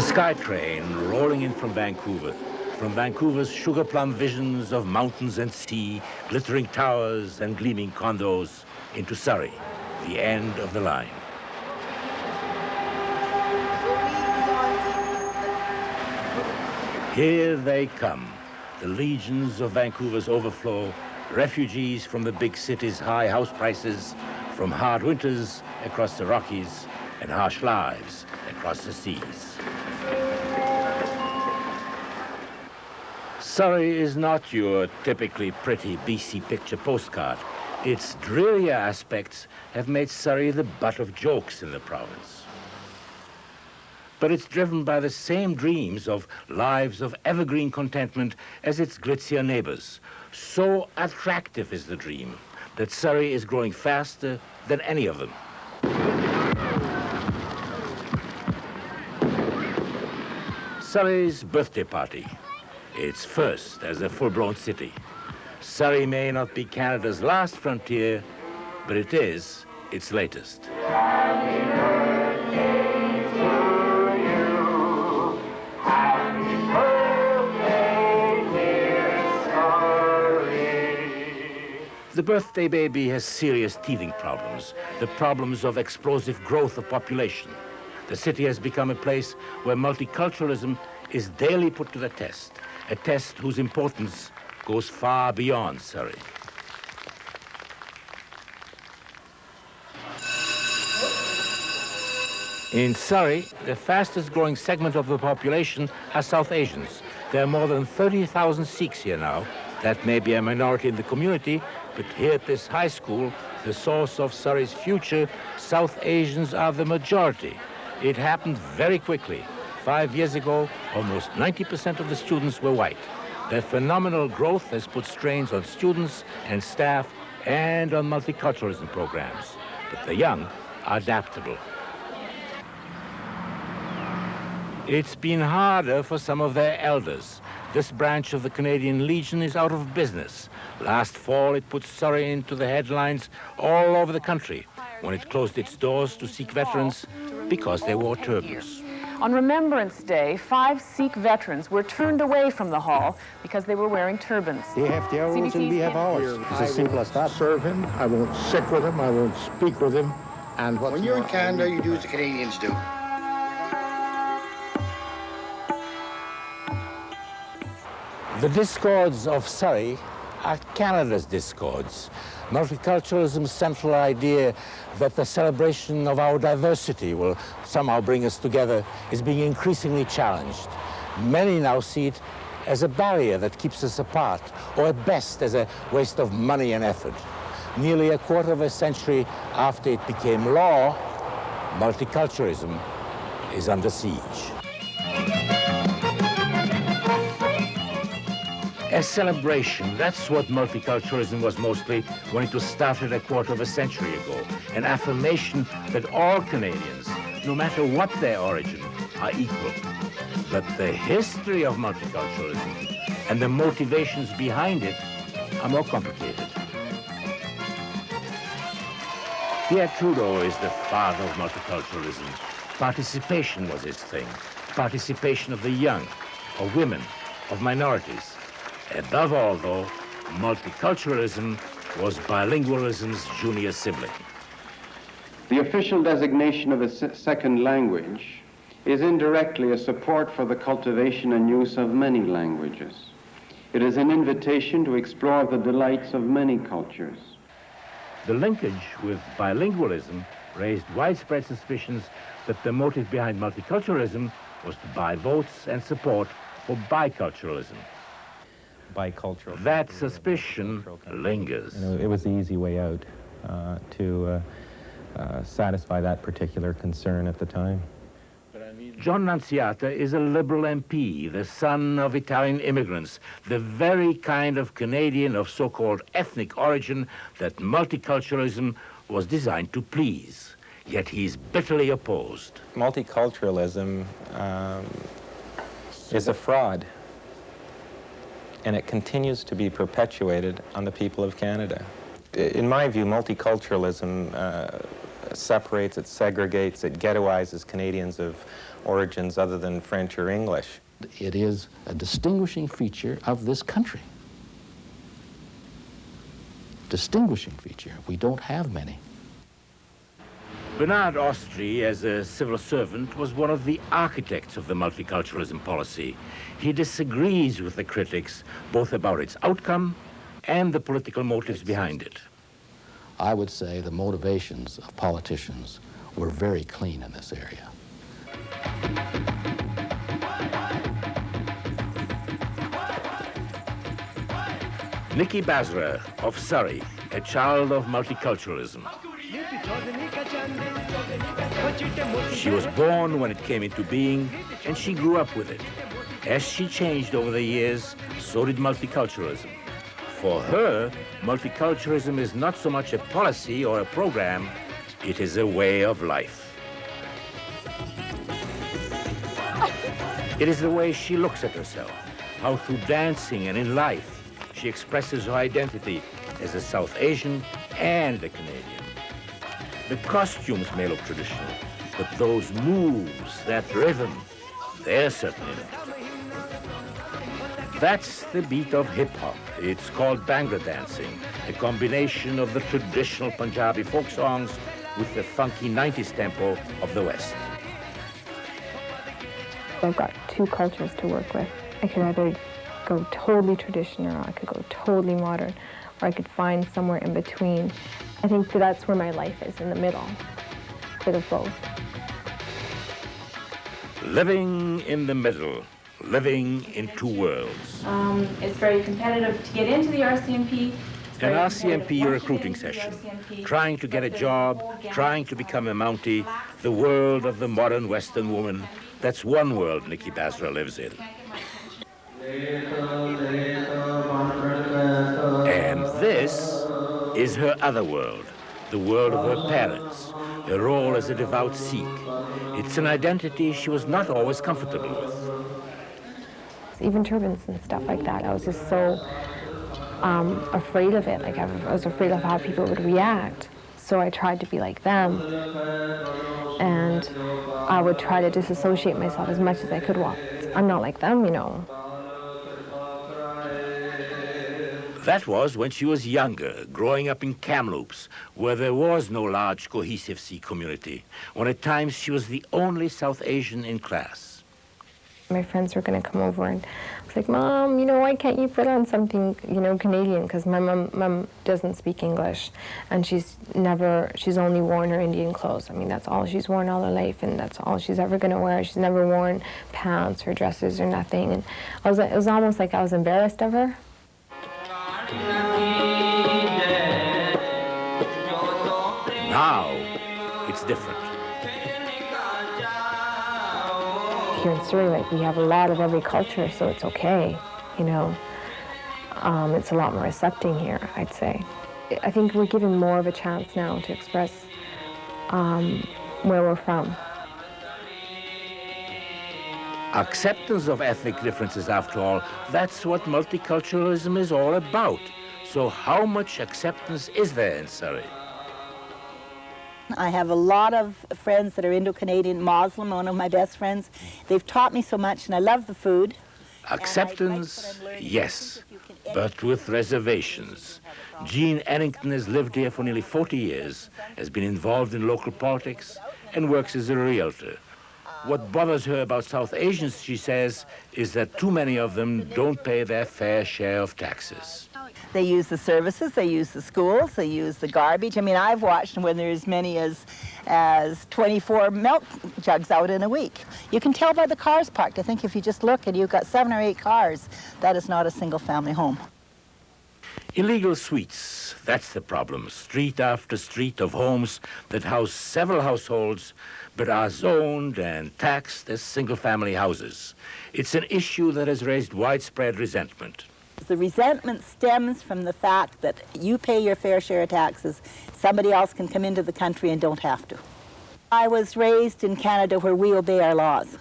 SkyTrain rolling in from Vancouver's sugar plum visions of mountains and sea, glittering towers and gleaming condos, into Surrey, the end of the line. Here they come, the legions of Vancouver's overflow, refugees from the big city's high house prices, from hard winters across the Rockies and harsh lives across the seas. Surrey is not your typically pretty BC picture postcard. Its drearier aspects have made Surrey the butt of jokes in the province. But it's driven by the same dreams of lives of evergreen contentment as its glitzier neighbors. So attractive is the dream that Surrey is growing faster than any of them. Surrey's birthday party. Its first as a full-blown city. Surrey may not be Canada's last frontier, but it is its latest. Happy birthday to you. Happy birthday, dear Surrey. The birthday baby has serious teething problems, the problems of explosive growth of population. The city has become a place where multiculturalism is daily put to the test, a test whose importance goes far beyond Surrey. In Surrey, the fastest growing segment of the population are South Asians. There are more than 30,000 Sikhs here now. That may be a minority in the community, but here at this high school, the source of Surrey's future, South Asians are the majority. It happened very quickly. 5 years ago, almost 90% of the students were white. Their phenomenal growth has put strains on students and staff and on multiculturalism programs. But the young are adaptable. It's been harder for some of their elders. This branch of the Canadian Legion is out of business. Last fall, it put Surrey into the headlines all over the country when it closed its doors to Sikh veterans because they wore turbans. On Remembrance Day, 5 Sikh veterans were turned away from the hall because they were wearing turbans. They have their rules and we have ours. It's as simple as that. Serve him, I won't sit with him, I won't speak with him. And when you're in Canada, you do as the Canadians do. The discords of Surrey are Canada's discords. Multiculturalism's central idea that the celebration of our diversity will somehow bring us together is being increasingly challenged. Many now see it as a barrier that keeps us apart, or at best as a waste of money and effort. Nearly a quarter of a century after it became law, multiculturalism is under siege. A celebration, that's what multiculturalism was mostly when it was started a quarter of a century ago. An affirmation that all Canadians, no matter what their origin, are equal. But the history of multiculturalism and the motivations behind it are more complicated. Pierre Trudeau is the father of multiculturalism. Participation was his thing. Participation of the young, of women, of minorities. Above all, though, multiculturalism was bilingualism's junior sibling. The official designation of a second language is indirectly a support for the cultivation and use of many languages. It is an invitation to explore the delights of many cultures. The linkage with bilingualism raised widespread suspicions that the motive behind multiculturalism was to buy votes and support for biculturalism. Bicultural. That suspicion lingers. It was the easy way out to satisfy that particular concern at the time. John Nunziata is a Liberal MP, the son of Italian immigrants, the very kind of Canadian of so-called ethnic origin that multiculturalism was designed to please. Yet he's bitterly opposed. Multiculturalism is a fraud, and it continues to be perpetuated on the people of Canada. In my view, multiculturalism separates, it segregates, it ghettoizes Canadians of origins other than French or English. It is a distinguishing feature of this country. Distinguishing feature. We don't have many. Bernard Ostry, as a civil servant, was one of the architects of the multiculturalism policy. He disagrees with the critics both about its outcome and the political motives behind it. I would say the motivations of politicians were very clean in this area. Nicky Basra of Surrey, a child of multiculturalism. She was born when it came into being, and she grew up with it. As she changed over the years, so did multiculturalism. For her, multiculturalism is not so much a policy or a program, it is a way of life. It is the way she looks at herself, how through dancing and in life, she expresses her identity as a South Asian and a Canadian. The costumes may look traditional, but those moves, that rhythm, they're certainly not. That's the beat of hip-hop. It's called Bhangra dancing, a combination of the traditional Punjabi folk songs with the funky 90s tempo of the West. I've got two cultures to work with. I could either go totally traditional, or I could go totally modern, or I could find somewhere in between. I think that's where my life is, in the middle, bit of both. Living in the middle, living in two worlds. It's very competitive to get into the RCMP. An RCMP recruiting session, trying to get a job, trying to become a Mountie, the world of the modern Western woman. That's one world Nicky Basra lives in. And this is her other world, the world of her parents, her role as a devout Sikh. It's an identity she was not always comfortable with. Even turbans and stuff like that, I was just so afraid of it. Like I was afraid of how people would react. So I tried to be like them. And I would try to disassociate myself as much as I could. Well, I'm not like them, you know. That was when she was younger, growing up in Kamloops, where there was no large, cohesive Sikh community, when at times she was the only South Asian in class. My friends were going to come over, and I was like, Mom, you know, why can't you put on something, you know, Canadian? Because my mom doesn't speak English, and she's only worn her Indian clothes. I mean, that's all she's worn all her life, and that's all she's ever going to wear. She's never worn pants or dresses or nothing. And it was almost like I was embarrassed of her. Now, it's different. Here in Surrey, like, we have a lot of every culture, so it's okay, you know. It's a lot more accepting here, I'd say. I think we're given more of a chance now to express where we're from. Acceptance of ethnic differences, after all, that's what multiculturalism is all about. So how much acceptance is there in Surrey? I have a lot of friends that are Indo-Canadian Muslim, one of my best friends. They've taught me so much, and I love the food. Acceptance, yes, but with reservations. Jean Ennington has lived here for nearly 40 years, has been involved in local politics, and works as a realtor. What bothers her about South Asians, she says, is that too many of them don't pay their fair share of taxes. They use the services, they use the schools, they use the garbage. I mean, I've watched when there's as many as 24 milk jugs out in a week. You can tell by the cars parked. I think if you just look and you've got 7 or 8 cars, that is not a single family home. Illegal suites, that's the problem. Street after street of homes that house several households but are zoned and taxed as single-family houses. It's an issue that has raised widespread resentment. The resentment stems from the fact that you pay your fair share of taxes, somebody else can come into the country and don't have to. I was raised in Canada where we obey our laws.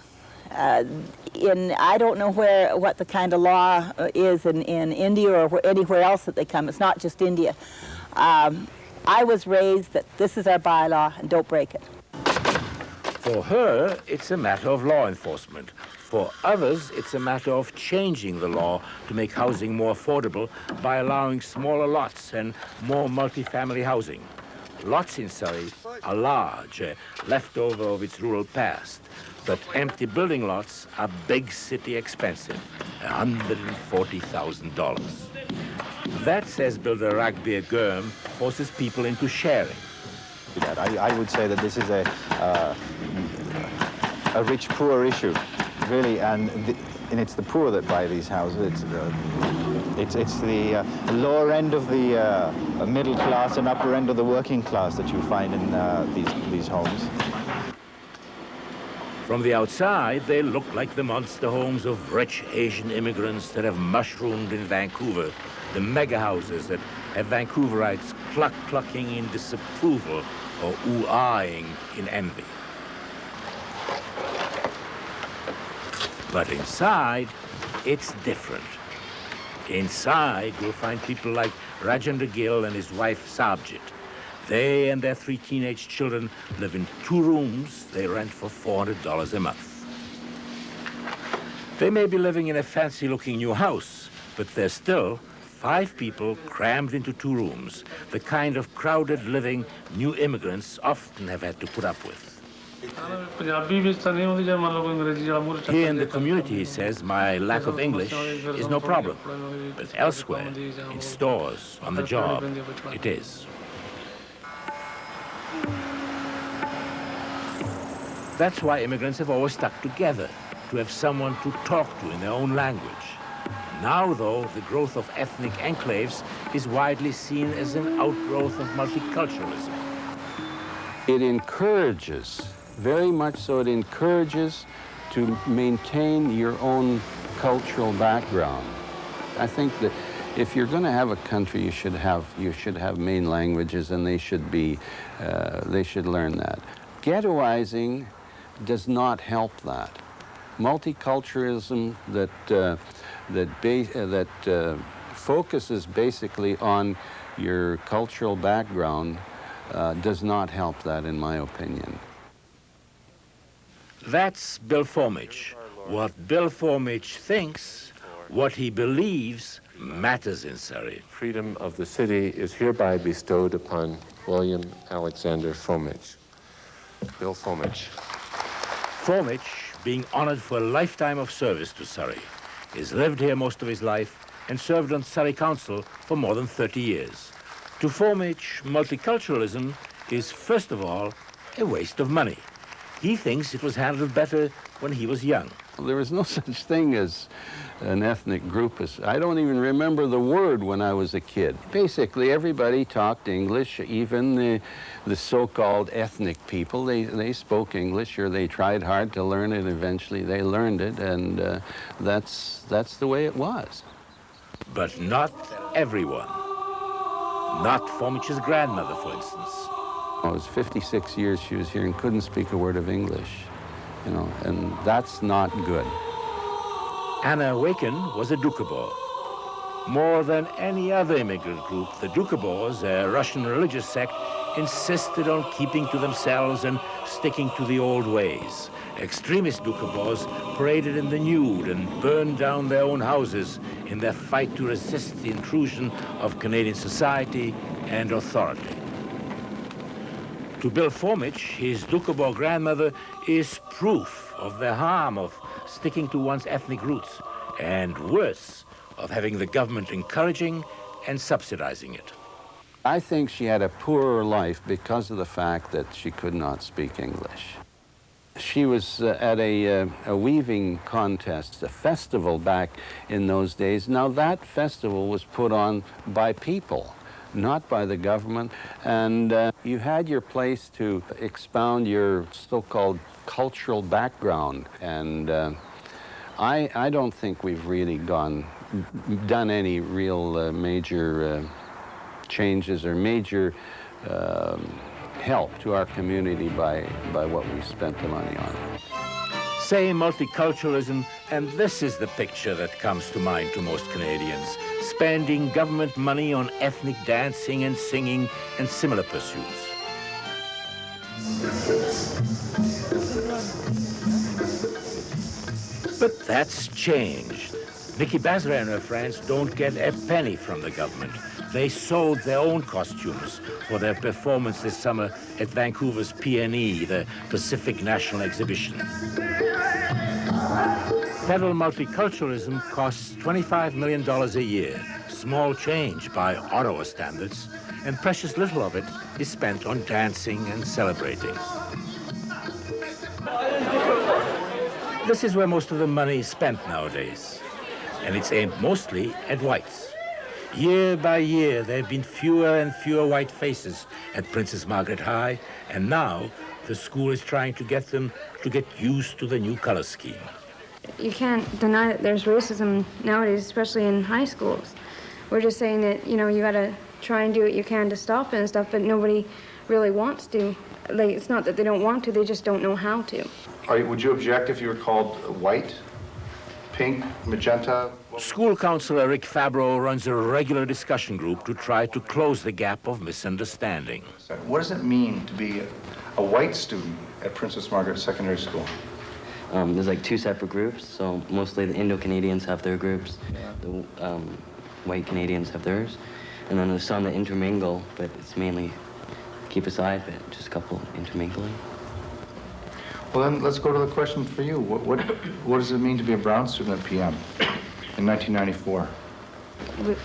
I don't know what the kind of law is in India or anywhere else that they come. It's not just India. I was raised that this is our bylaw and don't break it. For her, it's a matter of law enforcement. For others, it's a matter of changing the law to make housing more affordable by allowing smaller lots and more multifamily housing. Lots in Surrey are large, leftover of its rural past, but empty building lots are big city expensive, $140,000. That, says builder Ragbir Gurm, forces people into sharing. I would say that this is a rich-poor issue, really, and it's the poor that buy these houses. It's the lower end of the middle class and upper end of the working class that you find in these homes. From the outside, they look like the monster homes of rich Asian immigrants that have mushroomed in Vancouver, the mega houses that have Vancouverites clucking in disapproval or ooh-ahing in envy. But inside, it's different. Inside, you'll find people like Rajendra Gill and his wife Sabjit. They and their 3 teenage children live in 2 rooms they rent for $400 a month. They may be living in a fancy-looking new house, but they're still 5 people crammed into 2 rooms, the kind of crowded living new immigrants often have had to put up with. Here in the community, he says, my lack of English is no problem. But elsewhere, in stores, on the job, it is. That's why immigrants have always stuck together, to have someone to talk to in their own language. Now, though, the growth of ethnic enclaves is widely seen as an outgrowth of multiculturalism. It encourages, very much so, it encourages to maintain your own cultural background. I think that if you're going to have a country, you should have main languages, and they should learn that. Ghettoizing does not help that. Multiculturalism that focuses basically on your cultural background does not help that, in my opinion. That's Bill Formage. What Bill Formage thinks, what he believes, matters in Surrey. Freedom of the city is hereby bestowed upon William Alexander Formage. Bill Formage. Formage, being honored for a lifetime of service to Surrey, has lived here most of his life and served on Surrey Council for more than 30 years. To Formage, multiculturalism is, first of all, a waste of money. He thinks it was handled better when he was young. There was no such thing as an ethnic group. I don't even remember the word when I was a kid. Basically, everybody talked English, even the so-called ethnic people. They spoke English, or they tried hard to learn it. Eventually, they learned it, and that's the way it was. But not everyone. Not Formage's grandmother, for instance. It was 56 years she was here and couldn't speak a word of English, you know, and that's not good. Anna Waken was a Doukhobor. More than any other immigrant group, the Doukhobors, a Russian religious sect, insisted on keeping to themselves and sticking to the old ways. Extremist Doukhobors paraded in the nude and burned down their own houses in their fight to resist the intrusion of Canadian society and authority. To Bill Formage, his Doukhobor grandmother is proof of the harm of sticking to one's ethnic roots, and worse, of having the government encouraging and subsidizing it. I think she had a poorer life because of the fact that she could not speak English. She was at a weaving contest, a festival back in those days. Now that festival was put on by people, not by the government, and you had your place to expound your so-called cultural background, and I don't think we've really done any real major changes or major help to our community by what we spent the money on. Say multiculturalism And this is the picture that comes to mind to most Canadians, spending government money on ethnic dancing and singing and similar pursuits. But that's changed. Nikki Bazra and her friends don't get a penny from the government. They sewed their own costumes for their performance this summer at Vancouver's PNE, the Pacific National Exhibition. Federal multiculturalism costs $25 million a year, small change by Ottawa standards, and precious little of it is spent on dancing and celebrating. This is where most of the money is spent nowadays, and it's aimed mostly at whites. Year by year, there have been fewer and fewer white faces at Princess Margaret High, and now the school is trying to get them to get used to the new color scheme. You can't deny that there's racism nowadays, especially in high schools. We're just saying that, you know, you gotta try and do what you can to stop it and stuff, but nobody really wants to. Like, it's not that they don't want to, they just don't know how to. Would you object if you were called white, pink, magenta? School counselor Rick Fabro runs a regular discussion group to try to close the gap of misunderstanding. What does it mean to be a white student at Princess Margaret Secondary School? There's like two separate groups, so mostly the Indo-Canadians have their groups, the white Canadians have theirs, and then there's some that intermingle, but it's mainly keep aside, but just a couple intermingling. Well, then let's go to the question for you. What does it mean to be a brown student at PM in 1994?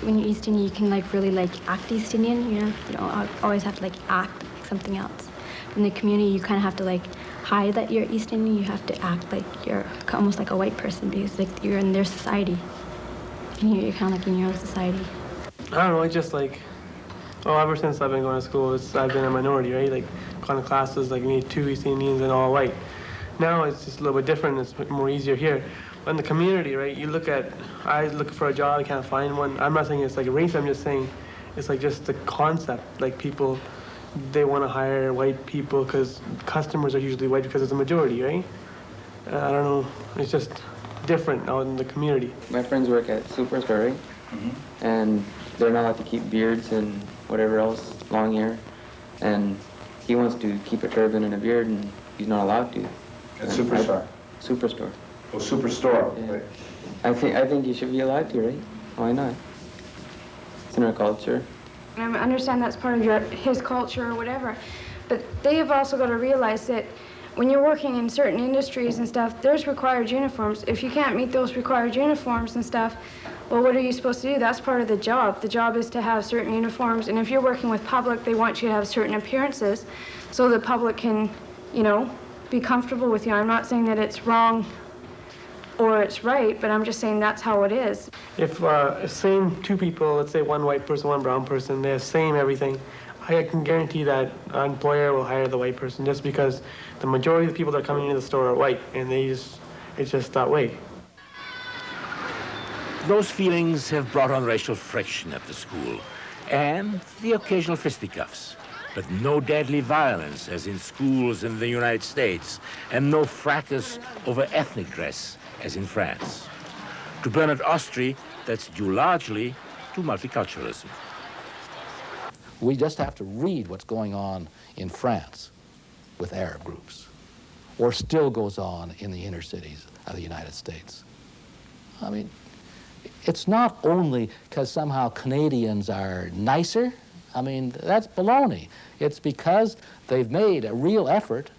When you're East Indian, you can like really like act East Indian, you know? You don't always have to like act like something else. In the community, you kind of have to like hide that you're East Indian. You have to act like you're almost like a white person because like you're in their society. And you're kind of like in your own society. I don't know, it's just like, ever since I've been going to school, I've been a minority, right? Like, kind of classes, like, me, 2 East Indians and all white. Now it's just a little bit different, it's more easier here. But in the community, right, I look for a job, I can't find one. I'm not saying it's like a race, I'm just saying it's like just the concept. Like, people, they want to hire white people because customers are usually white because it's a majority, right? I don't know, it's just different out in the community. My friends work at Surrey, and they're not allowed to keep beards and whatever else, long hair, and he wants to keep a turban and a beard, and he's not allowed to. At Superstore? Superstore. Oh, Superstore. Yeah. Right. I think he should be allowed to, right? Why not? It's in our culture. I understand that's part of his culture or whatever, but they have also got to realize that when you're working in certain industries and stuff, there's required uniforms. If you can't meet those required uniforms and stuff, well, what are you supposed to do? That's part of the job. The job is to have certain uniforms, and if you're working with public, they want you to have certain appearances so the public can, you know, be comfortable with you. I'm not saying that it's wrong or it's right, but I'm just saying that's how it is. If same two people, let's say one white person, one brown person, they have same everything, I can guarantee that an employer will hire the white person just because the majority of the people that are coming into the store are white, and it's just that way. Those feelings have brought on racial friction at the school and the occasional fisticuffs, but no deadly violence as in schools in the United States, and no fracas over ethnic dress as in France. To Bernard Ostry, that's due largely to multiculturalism. We just have to read what's going on in France with Arab groups, or still goes on in the inner cities of the United States. I mean, it's not only because somehow Canadians are nicer. I mean, that's baloney. It's because they've made a real effort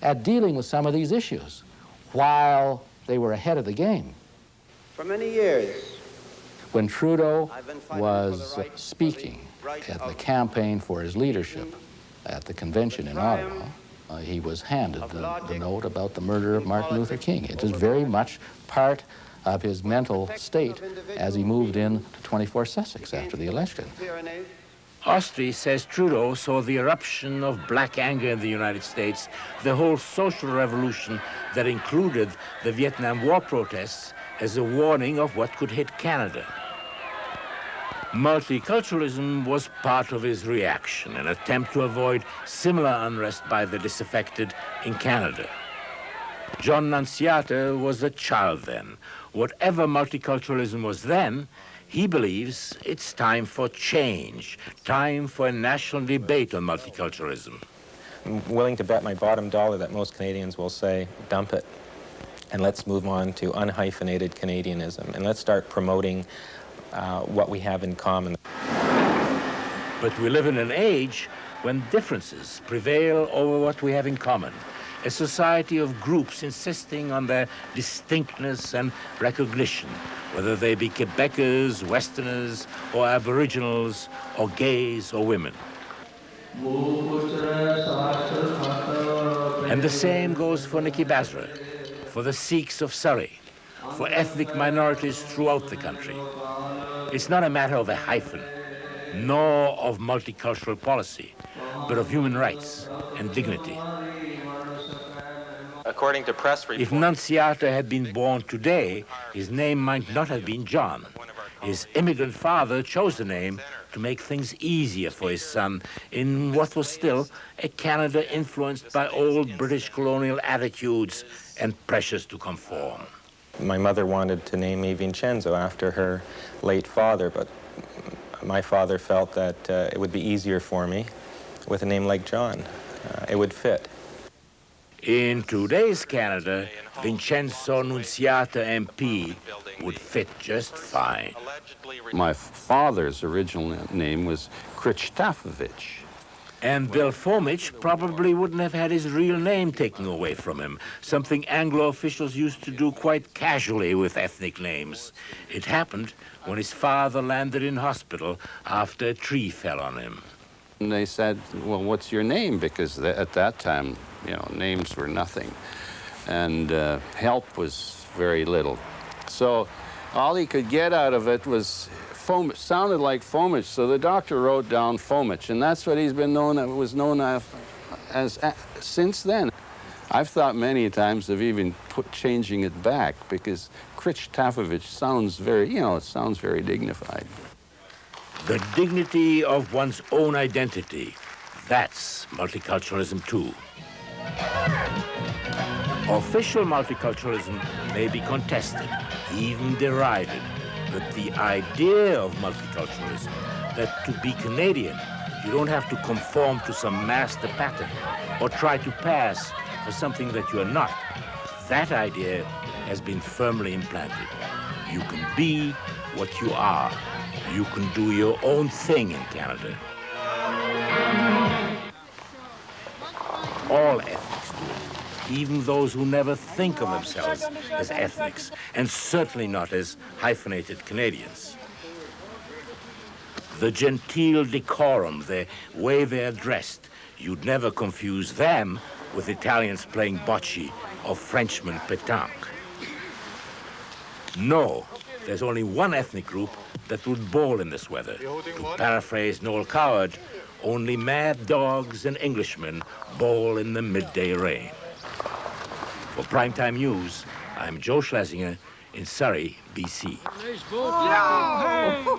at dealing with some of these issues while they were ahead of the game. For many years, when Trudeau was speaking at the campaign for his leadership at the convention in Ottawa, he was handed the note about the murder of Martin Luther King. It is very much part of his mental state as he moved in to 24 Sussex after the election. Ostry says Trudeau saw the eruption of black anger in the United States, the whole social revolution that included the Vietnam War protests, as a warning of what could hit Canada. Multiculturalism was part of his reaction, an attempt to avoid similar unrest by the disaffected in Canada. John Nunziata was a child then. Whatever multiculturalism was then, he believes it's time for change, time for a national debate on multiculturalism. I'm willing to bet my bottom dollar that most Canadians will say, dump it, and let's move on to unhyphenated Canadianism, and let's start promoting what we have in common. But we live in an age when differences prevail over what we have in common. A society of groups insisting on their distinctness and recognition, whether they be Quebecers, Westerners, or Aboriginals, or gays, or women. And the same goes for Nikki Basra, for the Sikhs of Surrey, for ethnic minorities throughout the country. It's not a matter of a hyphen, nor of multicultural policy, but of human rights and dignity. According to press reports, If Nunziata had been born today, his name might not have been John. His immigrant father chose the name to make things easier for his son in what was still a Canada influenced by old British colonial attitudes and pressures to conform. my mother wanted to name me Vincenzo after her late father, but my father felt that it would be easier for me with a name like John. It would fit. In today's Canada, Vincenzo Nunziata MP would fit just fine. My father's original name was Krzysztofowicz. And Bill Fomich probably wouldn't have had his real name taken away from him, something Anglo officials used to do quite casually with ethnic names. It happened when his father landed in hospital after a tree fell on him. And they said, well, what's your name? Because at that time, you know, names were nothing. And help was very little. So all he could get out of it was Fomich, sounded like Fomich, so the doctor wrote down Fomich, and that's what he's been known, was known as since then. I've thought many times of even changing it back, because Krzysztofowicz sounds very, you know, it sounds very dignified. The dignity of one's own identity, that's multiculturalism too. Official multiculturalism may be contested, even derided, but the idea of multiculturalism, that to be Canadian, you don't have to conform to some master pattern or try to pass for something that you are not, that idea has been firmly implanted. You can be what you are. You can do your own thing in Canada. All ethnics do it, even those who never think of themselves as ethnics, and certainly not as hyphenated Canadians. The genteel decorum, the way they're dressed, you'd never confuse them with Italians playing bocce or Frenchmen pétanque. No, there's only one ethnic group that would bowl in this weather. To paraphrase Noel Coward, only mad dogs and Englishmen bowl in the midday rain. For Primetime News, I'm Joe Schlesinger in Surrey, BC. Nice boat. Yeah.